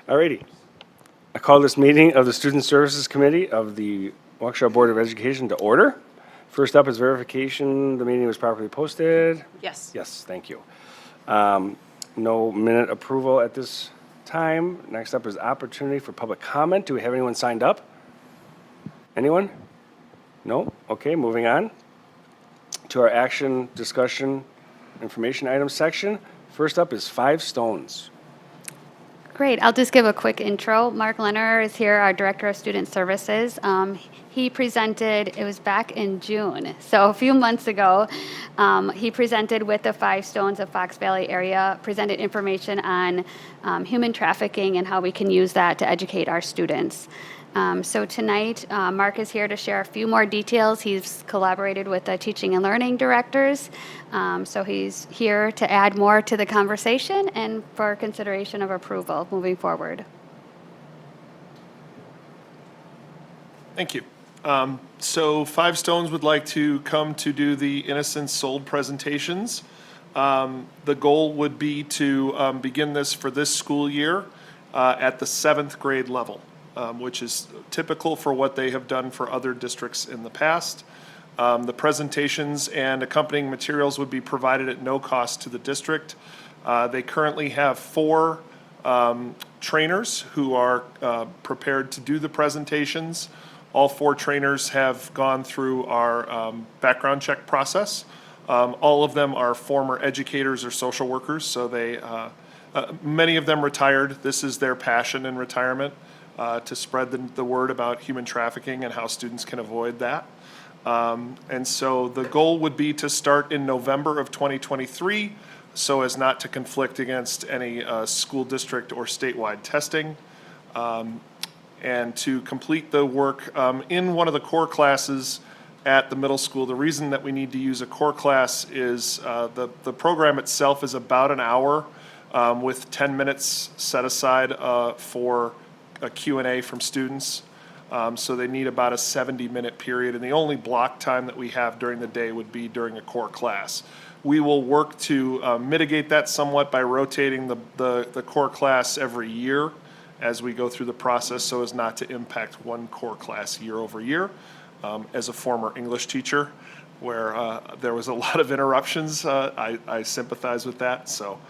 Alrighty. I call this meeting of the Student Services Committee of the Waukesha Board of Education to order. First up is verification. The meeting was properly posted. Yes. Yes, thank you. No minute approval at this time. Next up is opportunity for public comment. Do we have anyone signed up? Anyone? No? Okay, moving on to our action, discussion, information items section. First up is 5 Stones. Great. I'll just give a quick intro. Mark Lenner is here, our Director of Student Services. He presented, it was back in June, so a few months ago, he presented with the 5 Stones of Fox Valley area, presented information on human trafficking and how we can use that to educate our students. So tonight, Mark is here to share a few more details. He's collaborated with the teaching and learning directors. So he's here to add more to the conversation and for consideration of approval moving forward. Thank you. So 5 Stones would like to come to do the Innocence Sold presentations. The goal would be to begin this for this school year at the 7th grade level. Which is typical for what they have done for other districts in the past. The presentations and accompanying materials would be provided at no cost to the district. They currently have 4 trainers who are prepared to do the presentations. All 4 trainers have gone through our background check process. All of them are former educators or social workers, so they many of them retired. This is their passion in retirement. To spread the word about human trafficking and how students can avoid that. And so the goal would be to start in November of 2023 so as not to conflict against any school district or statewide testing. And to complete the work in one of the core classes at the middle school. The reason that we need to use a core class is the program itself is about an hour with 10 minutes set aside for a Q&A from students. So they need about a 70-minute period, and the only block time that we have during the day would be during a core class. We will work to mitigate that somewhat by rotating the core class every year as we go through the process so as not to impact one core class year over year. As a former English teacher where there was a lot of interruptions, I sympathize with that. So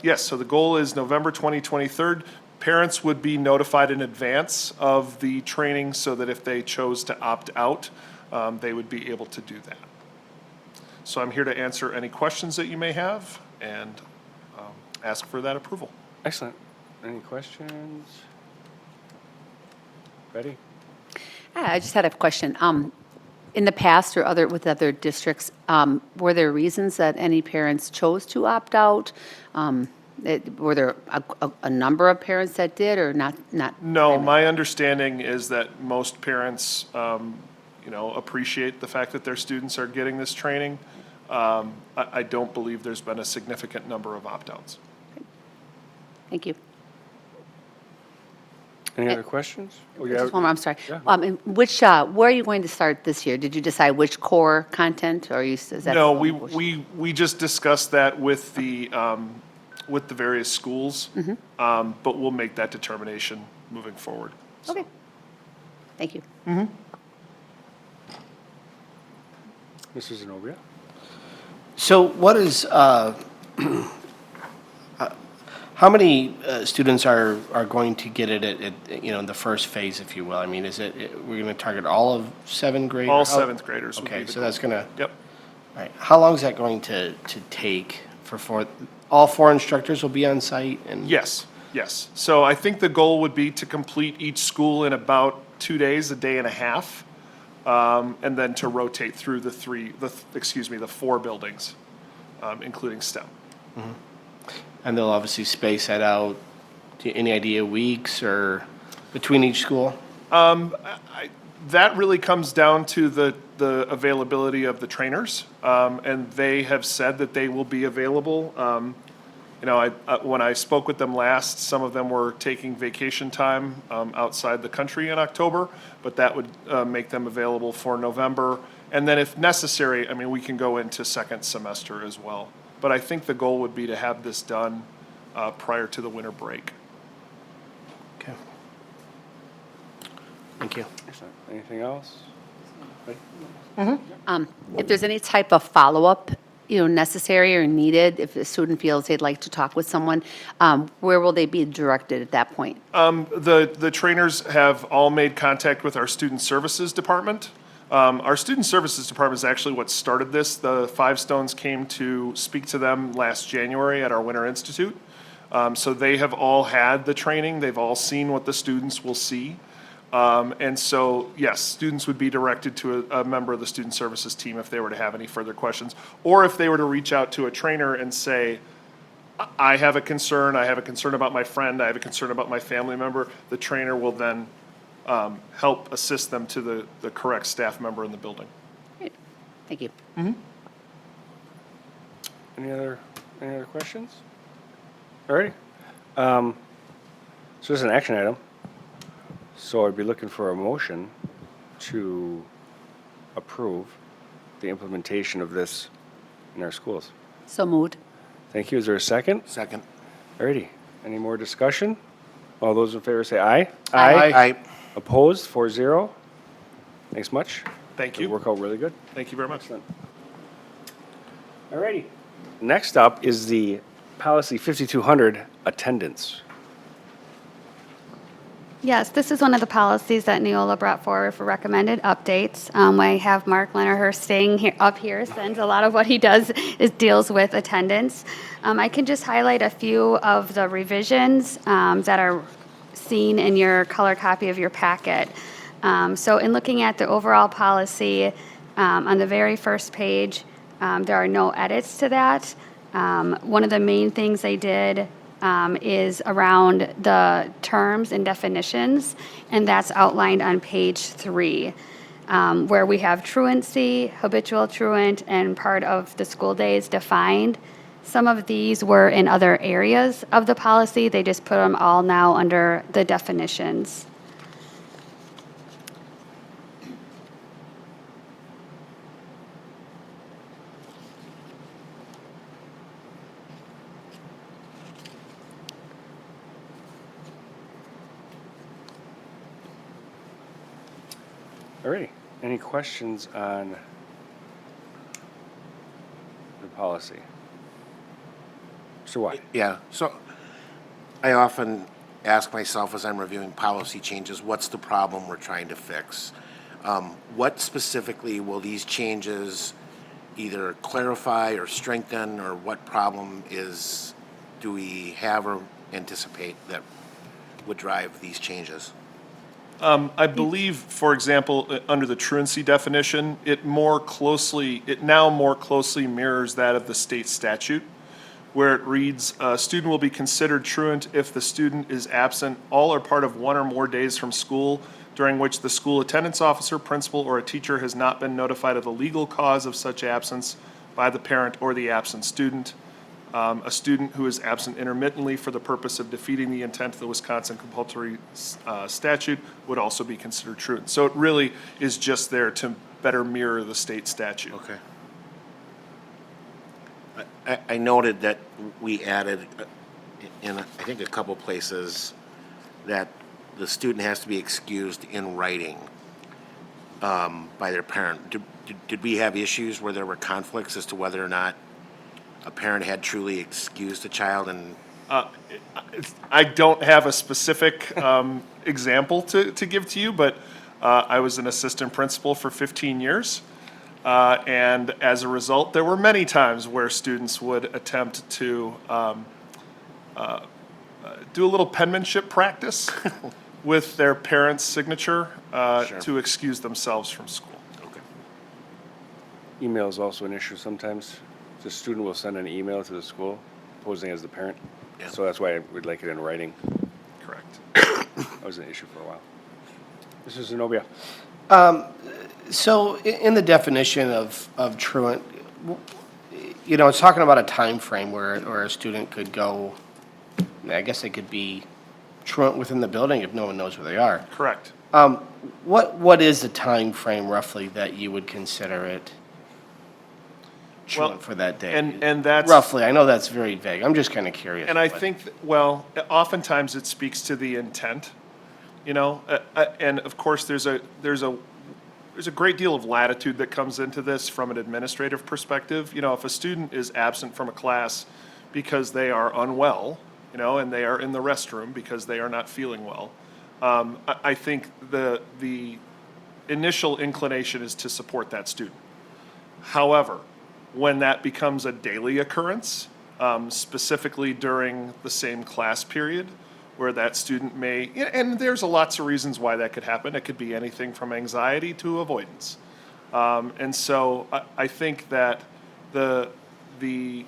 yes, so the goal is November 2023. Parents would be notified in advance of the training so that if they chose to opt out, they would be able to do that. So I'm here to answer any questions that you may have and ask for that approval. Excellent. Any questions? Ready? I just had a question. In the past or with other districts, were there reasons that any parents chose to opt out? Were there a number of parents that did or not? No, my understanding is that most parents, appreciate the fact that their students are getting this training. I don't believe there's been a significant number of opt-outs. Thank you. Any other questions? Oh, yeah. Just one more, I'm sorry. Yeah. Where are you going to start this year? Did you decide which core content or is that? No, we just discussed that with the various schools, but we'll make that determination moving forward. So. Okay. Thank you. Mrs. Zenobia? So what is, how many students are going to get it at in the first phase, if you will? I mean, we're going to target all of 7th grade? All 7th graders would be Okay, the so goal. that's going to, Yep. all right. How long is that going to take for all 4 instructors will be on site? And Yes. So I think the goal would be to complete each school in about 2 days, a day and a half, and then to rotate through the 4 buildings, including STEM. And they'll obviously space that out. Any idea weeks or between each school? That really comes down to the availability of the trainers, and they have said that they will be available. When I spoke with them last, some of them were taking vacation time outside the country in October, but that would make them available for November. And then if necessary, we can go into second semester as well. But I think the goal would be to have this done prior to the winter break. Okay. Thank you. Excellent. Anything else? If there's any type of follow-up, necessary or needed, if a student feels they'd like to talk with someone, where will they be directed at that point? The trainers have all made contact with our student services department. Our student services department is actually what started this. The Five Stones came to speak to them last January at our Winter Institute. So they have all had the training. They've all seen what the students will see. And so, yes, students would be directed to a member of the student services team if they were to have any further questions. Or if they were to reach out to a trainer and say, I have a concern about my friend, I have a concern about my family member, the trainer will then help assist them to the correct staff member in the building. Great. Thank you. Any other questions? All right. So this is an action item. So I'd be looking for a motion to approve the implementation of this in our schools. So moved. Thank you. Is there a second? Second. Alrighty. Any more discussion? All those in favor say aye. Aye. Opposed? 4-0. Thanks much. Thank It'll you. work out really good. Thank you very much. Excellent. Alrighty. Next up is the policy 5200 attendance. Yes, this is one of the policies that Neola brought forward for recommended updates. I have Mark Leonard staying here, up here, since a lot of what he does deals with attendance. I can just highlight a few of the revisions that are seen in your color copy of your packet. So in looking at the overall policy, on the very first page, there are no edits to that. One of the main things they did is around the terms and definitions, and that's outlined on page 3, where we have truancy, habitual truant, and part of the school days defined. Some of these were in other areas of the policy. They just put them all now under the definitions. Alrighty. Any questions on the policy? Mr. Watt? Yeah, so I often ask myself as I'm reviewing policy changes, what's the problem we're trying to fix? What specifically will these changes either clarify or strengthen, or what problem do we have or anticipate that would drive these changes? I believe, for example, under the truancy definition, it now more closely mirrors that of the state statute, where it reads, a student will be considered truant if the student is absent all or part of one or more days from school during which the school attendance officer, principal, or a teacher has not been notified of the legal cause of such absence by the parent or the absent student. A student who is absent intermittently for the purpose of defeating the intent of the Wisconsin compulsory statute would also be considered truant. So it really is just there to better mirror the state statute. Okay. I noted that we added in, I think, a couple places that the student has to be excused in writing by their parent. Did we have issues where there were conflicts as to whether or not a parent had truly excused a child? And I don't have a specific example to give to you, but I was an assistant principal for 15 years. And as a result, there were many times where students would attempt to do a little penmanship practice with their parent's signature Sure. to excuse themselves from school. okay. Email is also an issue sometimes. The student will send an email to the school posing as the parent. Yeah. So that's why we'd like it in writing. Correct. That was an issue for a while. Mr. Zenobia? So in the definition of truant, it's talking about a time frame where a student could go, I guess they could be truant within the building if no one knows where they are. Correct. What is the time frame roughly that you would consider it? truant for that day? and that's. Roughly, I know that's very vague. I'm just kind of curious. And I but- think, well, oftentimes it speaks to the intent, you know, and of course, there's a great deal of latitude that comes into this from an administrative perspective. You know, if a student is absent from a class because they are unwell, you know, and they are in the restroom because they are not feeling well, I think the initial inclination is to support that student. However, when that becomes a daily occurrence, specifically during the same class period, where that student may, and there's lots of reasons why that could happen. It could be anything from anxiety to avoidance. And so I think that the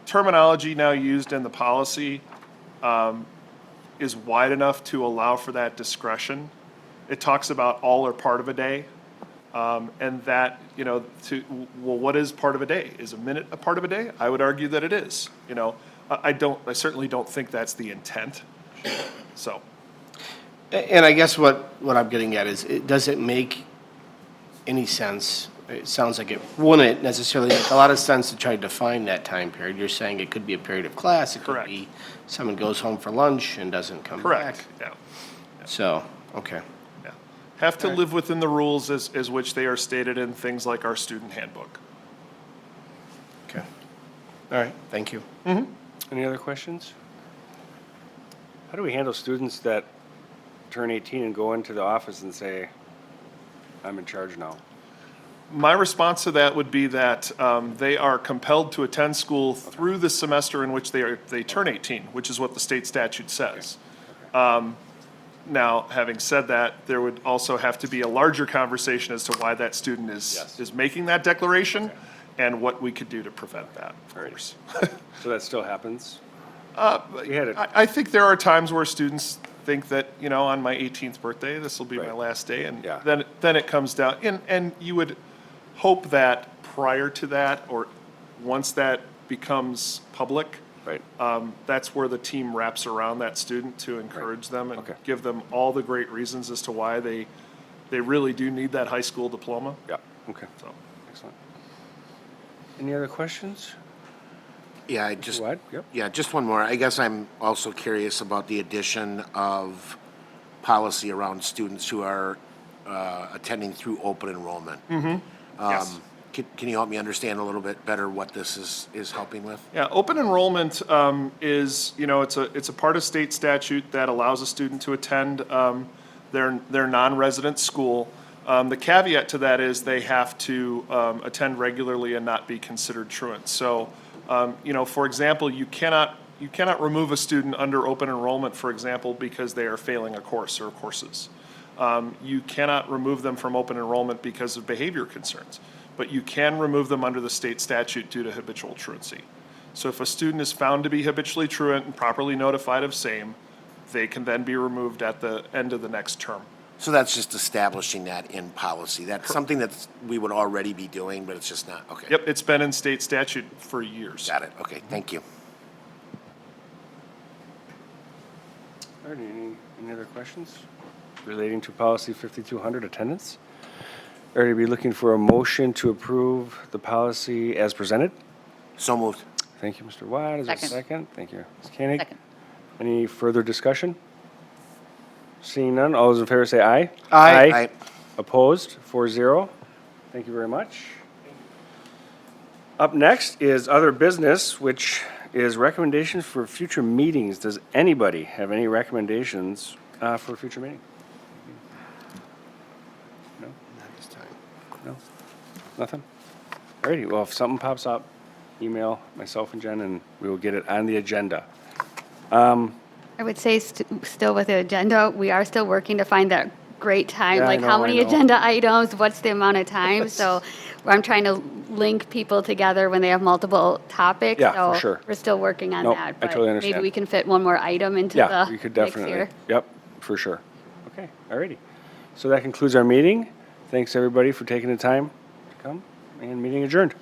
terminology now used in the policy is wide enough to allow for that discretion. It talks about all or part of a day. And that, you know, well, what is part of a day? Is a minute a part of a day? I would argue that it is, you know. I certainly don't think that's the intent. So, And I guess what I'm getting at is, does it make any sense? It sounds like it wouldn't necessarily make a lot of sense to try to define that time period. You're saying it could be a period of class, it could Correct. be someone goes home for lunch and doesn't come back. correct, yeah, So, okay. yeah. Have to live within the rules as which they are stated in things like our student handbook. Okay. All right, thank you. Any other questions? How do we handle students that turn 18 and go into the office and say, I'm in charge now? My response to that would be that they are compelled to attend school through the semester in which they turn 18, which is what the state statute says. Now, having said that, there would also have to be a larger conversation as to why that student is making that declaration and what we could do to prevent that, of course. So that still happens? We had it. I think there are times where students think that, you know, on my 18th birthday, this will be my Right. last day, and Yeah. then it comes down, and you would hope that prior to that, or once that becomes public, Right. that's where the team wraps around that student to encourage them and Okay. give them all the great reasons as to why they really do need that high school diploma. Yeah, okay, So, excellent. Any other questions? Yeah, I just, What? Yep. yeah, just one more. I guess I'm also curious about the addition of policy around students who are attending through open enrollment. yes. Can you help me understand a little bit better what this is helping with? Yeah, open enrollment is, you know, it's a part of state statute that allows a student to attend their non-resident school. The caveat to that is they have to attend regularly and not be considered truant. So, you know, for example, you cannot remove a student under open enrollment, for example, because they are failing a course or courses. You cannot remove them from open enrollment because of behavior concerns, but you can remove them under the state statute due to habitual truancy. So if a student is found to be habitually truant and properly notified of same, they can then be removed at the end of the next term. So that's just establishing that in policy. That's something that we would already be doing, but it's just not, okay. Yep, it's been in state statute for years. Got it, okay, thank you. All right, any other questions relating to policy 5200, attendance? All right, be looking for a motion to approve the policy as presented. So moved. Thank you, Mr. Watt. Is there a Second. second? Thank you, Ms. Koenig. Second. Any further discussion? Seeing none, all those in favor say aye. Aye. Aye. Opposed, 4-0. Thank you very much. Up next is other business, which is recommendations for future meetings. Does anybody have any recommendations for a future meeting? No? Not this time. No? Nothing? Alrighty, well, if something pops up, email myself and Jen, and we will get it on the agenda. I would say still with the agenda, we are still working to find that great time, Yeah, I like how know, I many know. agenda items, what's the amount of time? So I'm trying to link people together when they have multiple topics. Yeah, for so sure. we're still working on Nope, that. I but totally understand. Maybe we can fit one more item into Yeah, the we could mix definitely. here. Yep, for sure. Okay, alrighty. So that concludes our meeting. Thanks, everybody, for taking the time to come, and meeting adjourned.